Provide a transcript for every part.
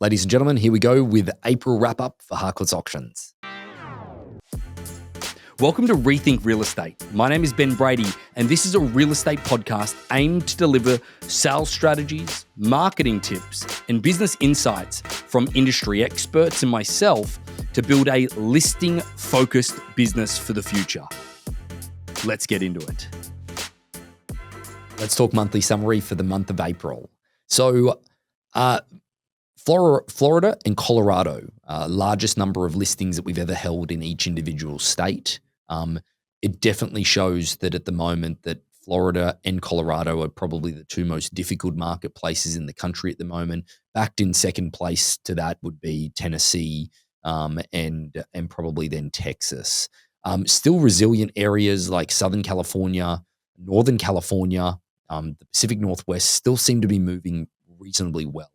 Ladies and gentlemen, here we go with April wrap-up for Harcourts Auctions. Welcome to Rethink Real Estate. My name is Ben Brady, and this is a real estate podcast aimed to deliver sales strategies, marketing tips, and business insights from industry experts and myself to build a listing-focused business for the future. Let's get into it. Let's talk monthly summary for the month of April. So, Florida and Colorado, largest number of listings that we've ever held in each individual state. It definitely shows that at the moment that Florida and Colorado are probably the two most difficult marketplaces in the country at the moment. Backed in second place to that would be Tennessee and probably then Texas. Still resilient areas like Southern California, Northern California, the Pacific Northwest still seem to be moving reasonably well.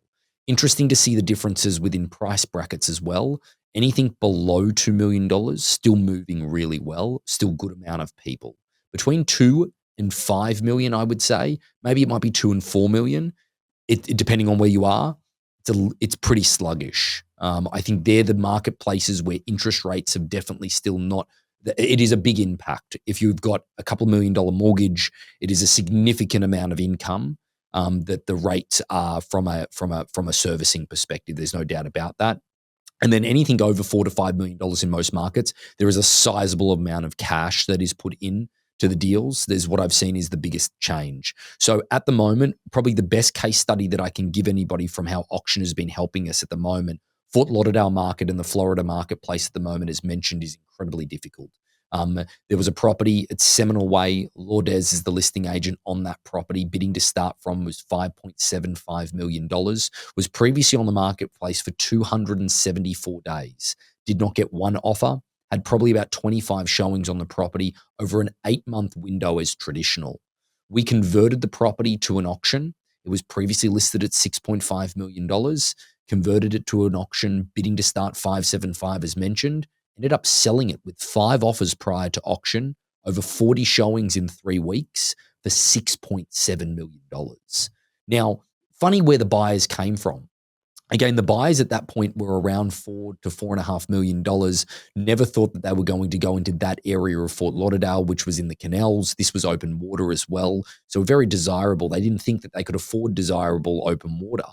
Interesting to see the differences within price brackets as well. Anything below $2 million, still moving really well, still good amount of people. Between 2 and 5 million, I would say, maybe it might be 2 and 4 million, depending on where you are, it's pretty sluggish. I think they're the marketplaces where interest rates have definitely still not, it is a big impact. If you've got a couple $1 million mortgage, it is a significant amount of income that the rates are from a servicing perspective. There's no doubt about that. And then anything over $4 to $5 million in most markets, there is a sizable amount of cash that is put in to the deals. There's what I've seen is the biggest change. So at the moment, probably the best case study that I can give anybody from how auction has been helping us at the moment, Fort Lauderdale market and the Florida marketplace at the moment, as mentioned, is incredibly difficult. There was a property at Seminole Way. Lourdes is the listing agent on that property. Bidding to start from was $5.75 million. Was previously on the marketplace for 274 days. Did not get one offer. Had probably about 25 showings on the property over an 8-month window as traditional. We converted the property to an auction. It was previously listed at $6.5 million. Converted it to an auction, bidding to start $5.75 as mentioned. Ended up selling it with 5 offers prior to auction, over 40 showings in 3 weeks for $6.7 million. Now, funny where the buyers came from. Again, the buyers at that point were around $4 to $4.5 million. Never thought that they were going to go into that area of Fort Lauderdale, which was in the canals. This was open water as well. So very desirable. They didn't think that they could afford desirable open water.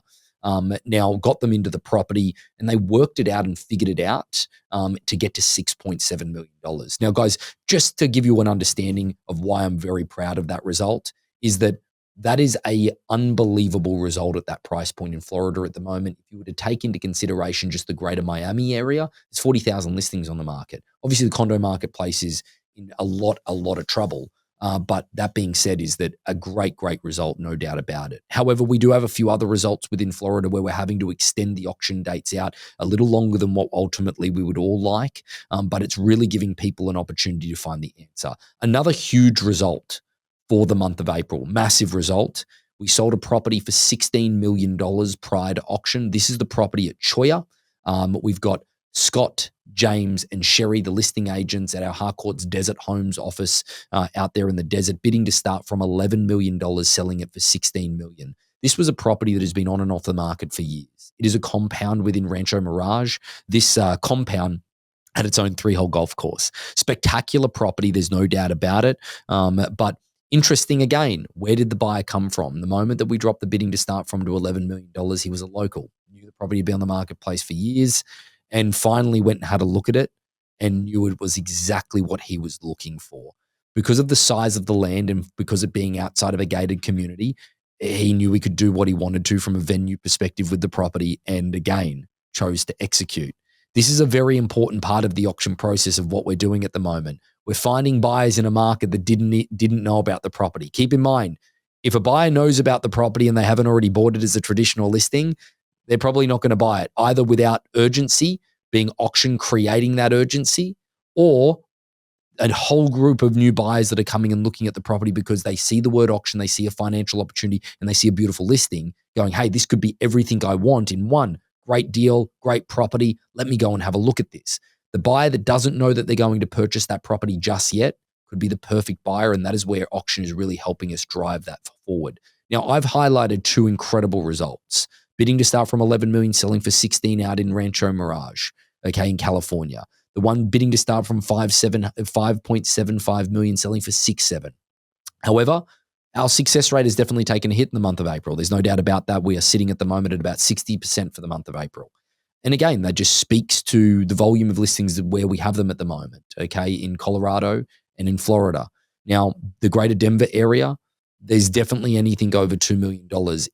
Now got them into the property and they worked it out and figured it out to get to $6.7 million. Now, guys, just to give you an understanding of why I'm very proud of that result is that is a unbelievable result at that price point in Florida at the moment. If you were to take into consideration just the greater Miami area, there's 40,000 listings on the market. Obviously, the condo marketplace is in a lot of trouble. But that being said, is that a great result, no doubt about it. However, we do have a few other results within Florida where we're having to extend the auction dates out a little longer than what ultimately we would all like. But it's really giving people an opportunity to find the answer. Another huge result for the month of April, massive result. We sold a property for $16 million prior to auction. This is the property at Choya. We've got Scott, James, and Sherry, the listing agents at our Harcourts Desert Homes office out there in the desert, bidding to start from $11 million, selling it for $16 million. This was a property that has been on and off the market for years. It is a compound within Rancho Mirage. This compound had its own 3-hole golf course. Spectacular property, there's no doubt about it. But interesting again, where did the buyer come from? The moment that we dropped the bidding to start from to $11 million, he was a local. Knew the property had been on the marketplace for years. And finally went and had a look at it and knew it was exactly what he was looking for. Because of the size of the land and because of being outside of a gated community, he knew he could do what he wanted to from a venue perspective with the property and, again, chose to execute. This is a very important part of the auction process of what we're doing at the moment. We're finding buyers in a market that didn't know about the property. Keep in mind, if a buyer knows about the property and they haven't already bought it as a traditional listing, they're probably not going to buy it, either without urgency, being auction creating that urgency, or a whole group of new buyers that are coming and looking at the property because they see the word auction, they see a financial opportunity, and they see a beautiful listing going, hey, this could be everything I want in one. Great deal, great property. Let me go and have a look at this. The buyer that doesn't know that they're going to purchase that property just yet could be the perfect buyer, and that is where auction is really helping us drive that forward. Now, I've highlighted 2 incredible results. bidding to start from 11 million, selling for 16 out in Rancho Mirage, okay, in California. The one bidding to start from 5.75 million, selling for 6.7. However, our success rate has definitely taken a hit in the month of April. There's no doubt about that. We are sitting at the moment at about 60% for the month of April. And again, that just speaks to the volume of listings where we have them at the moment, okay, in Colorado and in Florida. Now, the greater Denver area, there's definitely anything over $2 million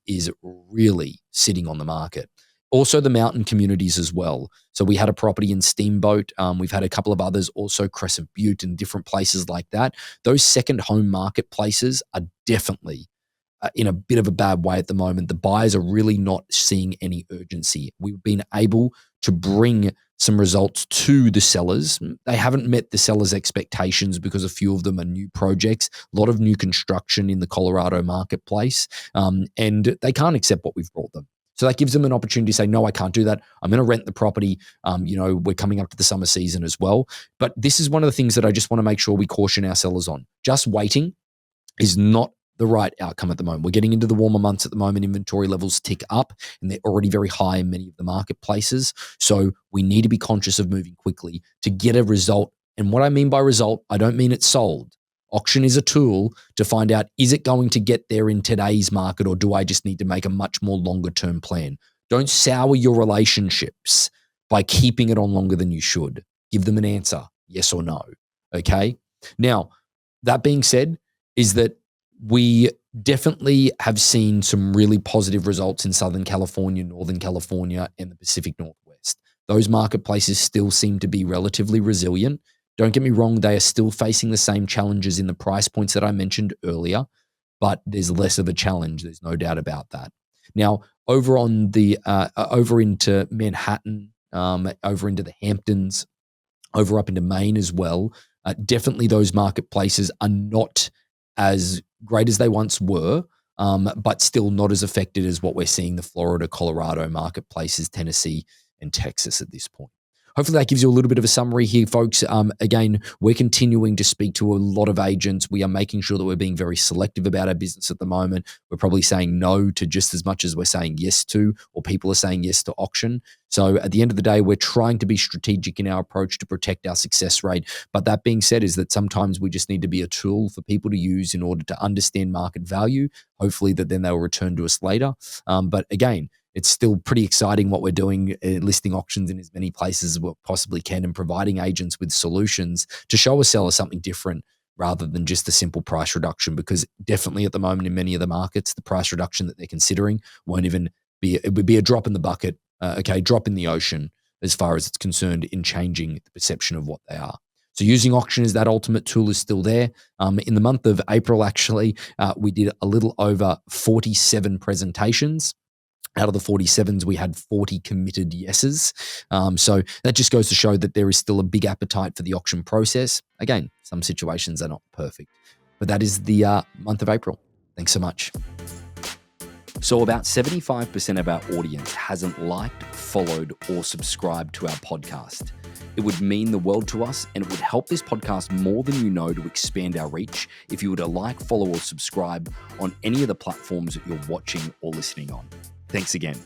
is really sitting on the market. Also, the mountain communities as well. So we had a property in Steamboat. We've had a couple of others, also Crescent Butte and different places like that. Those second home marketplaces are definitely in a bit of a bad way at the moment. The buyers are really not seeing any urgency. We've been able to bring some results to the sellers. They haven't met the sellers' expectations because a few of them are new projects, a lot of new construction in the Colorado marketplace, and they can't accept what we've brought them. So that gives them an opportunity to say, no, I can't do that. I'm going to rent the property. We're coming up to the summer season as well. But this is one of the things that I just want to make sure we caution our sellers on. Just waiting is not the right outcome at the moment. We're getting into the warmer months at the moment. Inventory levels tick up and they're already very high in many of the marketplaces. So we need to be conscious of moving quickly to get a result. And what I mean by result, I don't mean it's sold. Auction is a tool to find out, is it going to get there in today's market, or do I just need to make a much more longer term plan? Don't sour your relationships by keeping it on longer than you should. Give them an answer, yes or no. Okay. Now, that being said, is that we definitely have seen some really positive results in Southern California, Northern California, and the Pacific Northwest. Those marketplaces still seem to be relatively resilient. Don't get me wrong, they are still facing the same challenges in the price points that I mentioned earlier, but there's less of a challenge. There's no doubt about that. Now, over on the over into Manhattan, over into the Hamptons, over up into Maine as well, definitely those marketplaces are not as great as they once were, but still not as affected as what we're seeing the Florida, Colorado marketplaces, Tennessee, and Texas at this point. Hopefully that gives you a little bit of a summary here, folks. Again, we're continuing to speak to a lot of agents. We are making sure that we're being very selective about our business at the moment. We're probably saying no to just as much as we're saying yes to, or people are saying yes to auction. So at the end of the day, we're trying to be strategic in our approach to protect our success rate. But that being said, is that sometimes we just need to be a tool for people to use in order to understand market value. Hopefully that then they'll return to us later. But again, it's still pretty exciting what we're doing, listing auctions in as many places as we possibly can and providing agents with solutions to show a seller something different rather than just a simple price reduction. Because definitely at the moment in many of the markets, the price reduction that they're considering won't even be, it would be a drop in the bucket, drop in the ocean as far as it's concerned in changing the perception of what they are. So using auction as that ultimate tool is still there. In the month of April, actually, we did a little over 47 presentations. Out of the 47s, we had 40 committed yeses. So that just goes to show that there is still a big appetite for the auction process. Again, some situations are not perfect, but that is the month of April. Thanks so much. So about 75% of our audience hasn't liked, followed, or subscribed to our podcast. It would mean the world to us, and it would help this podcast more than you know to expand our reach if you were to like, follow, or subscribe on any of the platforms that you're watching or listening on. Thanks again.